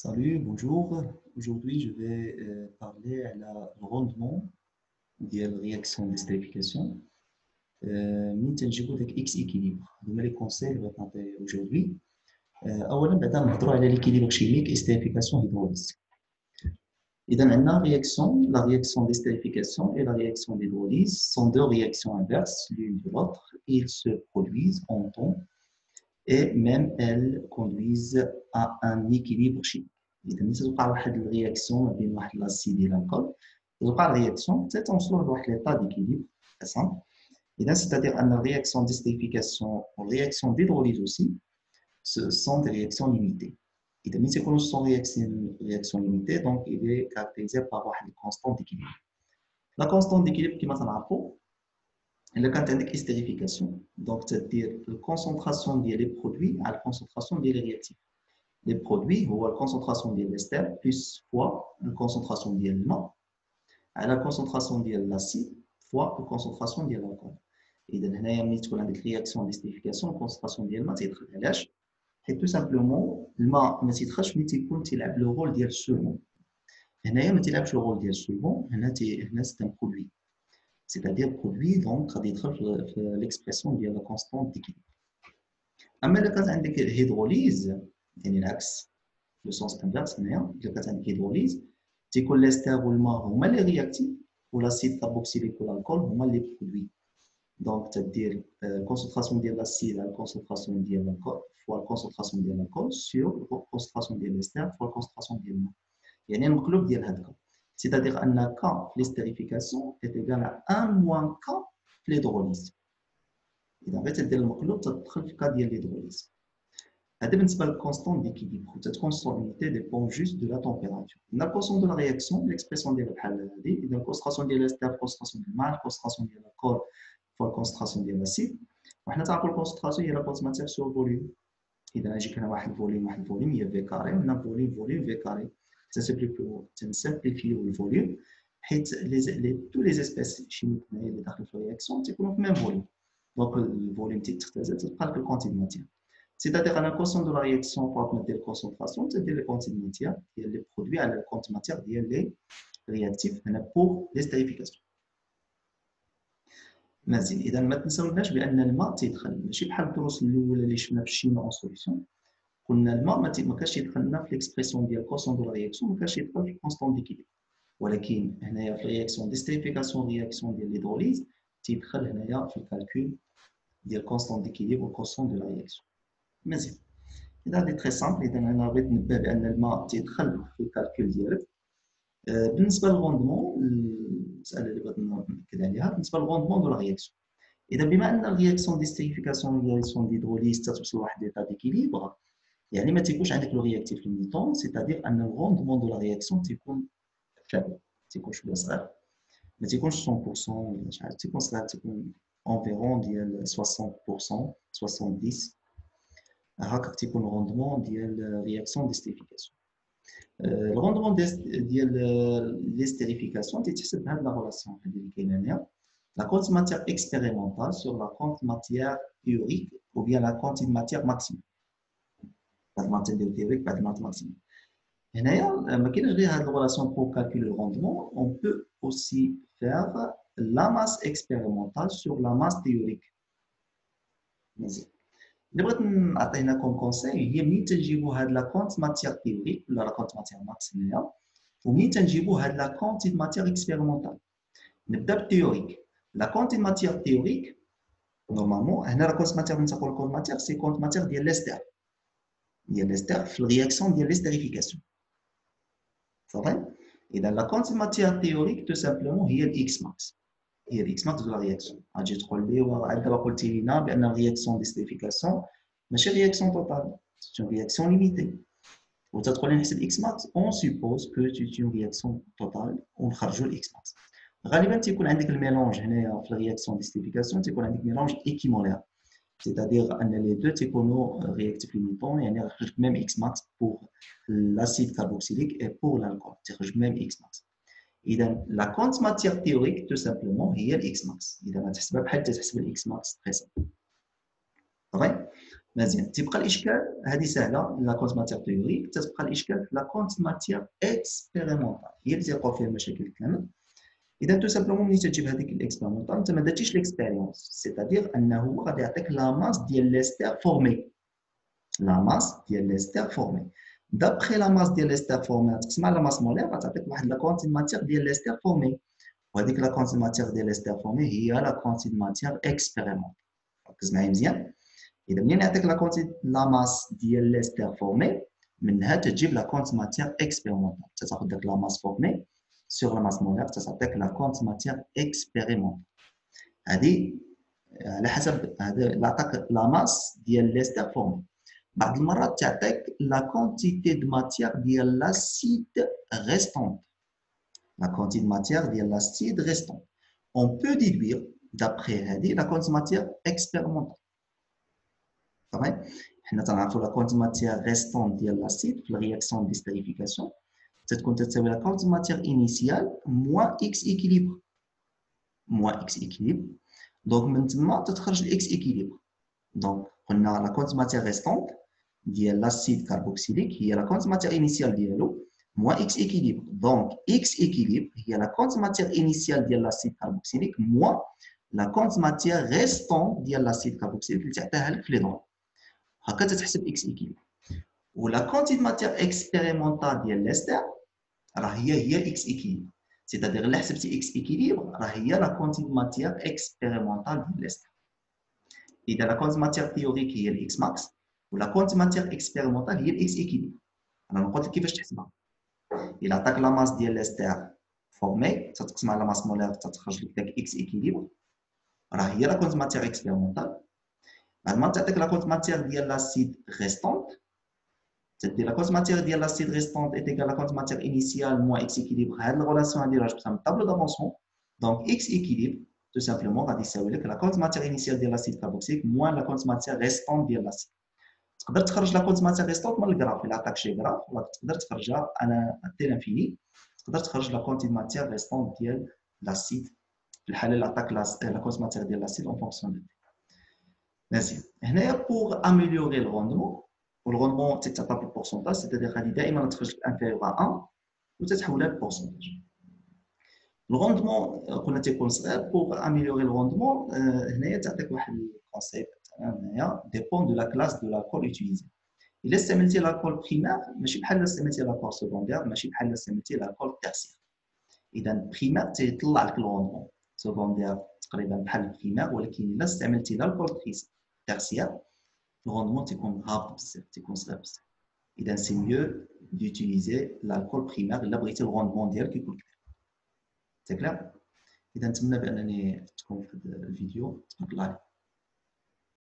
Salut, bonjour. Aujourd'hui, je vais parler à le rendement de la réaction d'estérification. من تنجيبو داك اكس اكيليبر هما لي كونساي اللي بغيت نعطي aujourd'hui. اولا بعدا نهضروا على ليكيليبر شيميك استérification هيدروليز. اذا عندنا réaction, la réaction d'estérification et la réaction d'hydrolyse sont deux réactions inverses l'une de l'autre. Ils se produisent en temps et même elles conduisent à un équilibre chimique. إذا ملي توقع واحد الرياكسيون ما بين واحد لاسيد et l'alcool, توقع الرياكسيون حتى توصلوا لواحد ليطا ديكيليبر simple. إذا c'est-à-dire أن الرياكسيون d'estérification ou réaction d'hydrolyse aussi ce sont des réactions limitées. إذا ملي تيكونوا ce sont réactions limitées, donc il est caractérisé par واحد الكونستانت d'équilibre. La constante d'équilibre كما تنعرفوا إلا كانت عندك estérification, donc c'est-à-dire la concentration ديال les produits à la concentration ديال les réactifs. Les produits هو la concentration ديال l'ester plus fois la concentration ديال الماء على la concentration ديال l'acide fois la concentration ديال l'alcool. إذا هنايا ملي تكون عندك réaction d'estérification la concentration ديال الماء تيدخل. علاش؟ حيت tout simplement الماء ما تيدخلش ملي تيكون تيلعب لو رول ديال السولفون. هنايا ما تيلعبش لو رول ديال السولفون. هنا c'est un produit. C'est-à-dire produit donc غادي يدخل في l'expression ديال la constante d'équilibre. أما إلا كانت عندك الهيدروليز يعني العكس لو سونس انفيرس هنايا الا كانت عندك هيدروليز تيكون ليستر والماء هما لي رياكتيف والاسيد كاربوكسيليك والالكول هما لي برودوي. دونك تدير كونسونطراسيون ديال الاسيد على كونسونطراسيون ديال الالكول فوا الكونسونطراسيون ديال الالكول سور كونسونطراسيون ديال ليستر فوا الكونسونطراسيون ديال الماء. يعني المقلوب ديال هاد الكا c'est-à-dire ان كا في ليستيريفيكاسيون est égal à 1 moins K في l'hydrolyse. اذا بغيتي دير المقلوب تدخل في كا ديال l'hydrolyse. هذا بالنسبه للكونستون ديكيليبر. تكون l'unité dépend juste de la température. La constante de la réaction, l'expression ديالها بحال هذه. اذا الكونسنتراسيون ديال الاستر الكونسنتراسيون ديال الماء الكونسنتراسيون ديال الكول فوا الكونسنتراسيون ديال الاسيد. وحنا تعرفوا الكونسنتراسيون هي لا بوز ماتير سور فوليوم. اذا يجيك هنا واحد الفوليوم هي في كاري وهنا فوليوم في كاري. تنسامبليفيو الفوليوم حيت tous les espèces chimiques اللي داخل في الرياكسيون تيكونوا في ميم فوليوم. دونك الفوليوم تيختزل تبقى لك الكونتي ماتير. C'est-à-dire que la constante de la réaction pour augmenter la concentration, c'est-à-dire les quantités de matière, les produits à la quantité de matière, les réactifs pour l'estérification. مزيان. إذا ما تنساوناش بأن الماء تيدخل ماشي بحال الدروس الأولى اللي شفنا في الشيما أون سوليسيون. قلنا الماء ما كانش يدخلنا في ليكسبريسيون ديال كونستون دو لا رياكسيون ما كانش يدخل في الكونستون ديكيليبر. ولكن هنايا في الرياكسيون ديستيريفيكاسيون رياكسيون ديال ليدروليز تيدخل هنايا في الكالكول ديال كونستون ديكيليبر وكونستون دو لا رياكسيون. مزيان. إذا هذه تري سامبل. إذا أنا بغيت نبه بأن الماء تيدخل في الكالكول ديالك. بالنسبة للغوندمون المسألة اللي بغيت نأكد عليها بالنسبة للغوندمون دو لا رياكسيون. إذا بما أن الرياكسيون ديستيريفيكاسيون والرياكسيون ديدروليز تتوصل لواحد ليطا ديكيليبر يعني ما تيكونش عندك لو رياكتيف ليميتون سيتادير أن الغوندمون دو لا رياكسيون تيكون فابل تيكون شوية صغير ما تيكونش 100% ولا شحال تيكون صغير تيكون انفيرون ديال 60% 70 هكا تيكون الروندمون ديال رياكسيون ديستيريفيكاسيون. الروندمون ديال ليستيريفيكاسيون تيتحسب بهاد لا ريلاسيون اللي كاينه هنا لا كونتي ماتير اكسبيريمونتال سور لا كونتي ماتير تيوريك ou bien la quantité de matière maximum. بعد ما تندير تيوريك بعد ما ماكسيموم. هنايا ما كاينش غير هاد الريلاسيون بور كالكول الروندمون اون بو اوسي فير لا ماس اكسبيريمونتال سور لا ماس تيوريك. مزيان. اللي بغيت نعطي هنا كوم كونساي هي ملي تنجيبو هاد لا كونت ماتير تيوريك ولا لا كونت ماتير ماكس هنايا وملي تنجيبو هاد لا كونتي ماتير اكسبيريمونتال. نبدا بالتيوريك. لا كونتي ماتير تيوريك نورمالمون هنا لا كونت ماتير نتاع كونت ماتير سي كونت ماتير ديال ليستر في الرياكسيون ديال ليستيريفيكاسيون صافي. اذا لا كونتي ماتير تيوريك تو سامبلومون هي الاكس ماكس هي الاكس ماكس دو لا رياكسيون. غادي تقول لي وعاد دابا قلتي لينا بان الرياكسيون ديستيريفيكاسيون ماشي رياكسيون توتال سي اون رياكسيون ليميتي وتتقول لي نحسب اكس ماكس اون سيبوز كو سي اون رياكسيون توتال ونخرجوا الاكس ماكس. غالبا تيكون عندك الميلونج هنايا في الرياكسيون ديستيريفيكاسيون تيكون عندك ميلونج ايكيمولير c'est-à-dire ان لي دو تيكونوا رياكتيف ليميتون يعني خرج ميم اكس ماكس بور l'acide carboxylique et pour l'alcool تخرج ميم اكس ماكس. اذا لا كونت ماتير تيوريك تو سامبلومون هي الاكس ماكس. اذا ما تحسبها بحال تحسب الاكس ماكس تري سامبل صافي. مزيان تيبقى الاشكال هذه سهله لا كونت ماتير تيوريك تتبقى الاشكال في لا كونت ماتير اكسبيريمونطال هي اللي تيوقعوا فيها المشاكل كامل. اذا تو سامبلومون ملي تجيب هذيك الاكسبيريمونطال انت ما درتيش ليكسبيريونس سيتادير انه غادي يعطيك لا ماس ديال ليستير فورمي لا ماس ديال ليستير فورمي دابخي لا ماس ديال ليستير فورمي تقسم على ماس مولير غتعطيك واحد لا كونتي ماتير ديال ليستير فورمي وهذيك لا كونتي ماتير ديال ليستير فورمي هي لا كونتي ماتير اكسبيريمونطال. ركز معايا مزيان. اذا منين يعطيك لا كونتي لا ماس ديال ليستير فورمي منها تجيب لا كونت ماتير اكسبيريمونطال تاخذ داك لا ماس فورمي سور لا ماس مولير تعطيك لا كونت ماتير اكسبيريمونطال. هذه على حسب هذا اللي عطاك لا ماس ديال ليستير فورمي. بعض المرات تعطيك لا كونتيتي دو ماتير ديال لاسيد ريستونت لا كونتيتي دو ماتير ديال لاسيد ريستونت on peut déduire d'après هذه لا كونت ماتير اكسبيريمونطال. صافي حنا تنعرفوا لا كونت ماتير ريستونت ديال لاسيد في الرياكسيون ديستريفيكاسيون تتكون تساوي لا كونت ماتير انيسيال موان اكس ايكيليبر موان اكس ايكيليبر. دونك من تما تتخرج الاكس ايكيليبر. دونك قلنا لا كونت ماتير ريستونت ديال لاسيد كاربوكسيليك هي لا كونت ماتير انيسيال ديالو موان اكس ايكيليبر. دونك اكس ايكيليبر هي لا كونت ماتير انيسيال ديال لاسيد كاربوكسيليك موان لا كونت ماتير ريستونت ديال لاسيد كاربوكسيليك اللي تعطيها لك في لي دون. هكا تتحسب اكس ايكيليبر. ولا كونتيتي ماتير اكسبيريمونطال ديال ليستير راه هي اكس ايكيليبر. سيتادير الا حسبتي اكس ايكيليبر راه هي لا كونتيتي ماتير اكسبيريمونطال ديال ليستير. اذا لا كونتيتي ماتير تيوريك هي الاكس ماكس ولا كونتيتي ماتير اكسبيريمونطال هي الاكس ايكيليبر. انا قلت لك كيفاش تحسبها. الا عطاك لا ماس ديال ليستير فورمي تتقسم على ماس مولير تتخرج لك داك اكس ايكيليبر راه هي لا كونتيتي ماتير اكسبيريمونطال. بعد ما تعطيك لا كونتيتي ماتير ديال لاسيد ريستونت تدير لا كونتيتي ماتير ديال لاسيد ريستونت ايتيكال لا كونتيتي ماتير انيسيال موان اكس ايكيليبر. هاد الغولاسيون هادي راه جبتها من الطابلو دافونسمون. دونك اكس ايكيليبر تو سامبلومون غادي يساوي لك لا كونتيتي ماتير انيسيال ديال لاسيد كاربوكسيليك موان لا كونتيتي ماتير ريستونت ديال لاسيد. تقدر تخرج لا كونتيتي ماتير ريستونت من الكراف الا عطاك شي كراف تقدر تخرجها انا حتى لانفيني تقدر تخرج لا كونتيتي ماتير ريستونت ديال لاسيد في الحاله اللي عطاك لا كونتيتي ماتير ديال لاسيد اون فونكسيون دو. مزيان هنايا بوغ اميليوري الروندمون والروندمون تتعطى بالبورسونتاج سيتادير غادي دائما تخرج لك انفيريور ا 1 وتتحولها للبورسونتاج. الروندمون قلنا تيكون صغير بوغ اميليوري الروندمون هنايا تعطيك واحد الكونسيبت هنايا ديبون دو لا كلاس دو لاكول اوتيليزي. الا استعملتي لاكول بريمير ماشي بحال الا استعملتي لاكول سكوندير ماشي بحال الا استعملتي لاكول تيرسيير. اذا بريمير تيطلع لك الروندمون سكوندير تقريبا بحال البريمير ولكن الا استعملتي لاكول تيرسيير الروندمون تيكون هابط بزاف تيكون صغير بزاف. اذا سي ميو ديوتيليزي لاكول بريمير الا بغيتي الروندمون ديالك يكون كبير. سي كلير. اذا نتمنى بانني تكون في الفيديو تبارك الله عليك.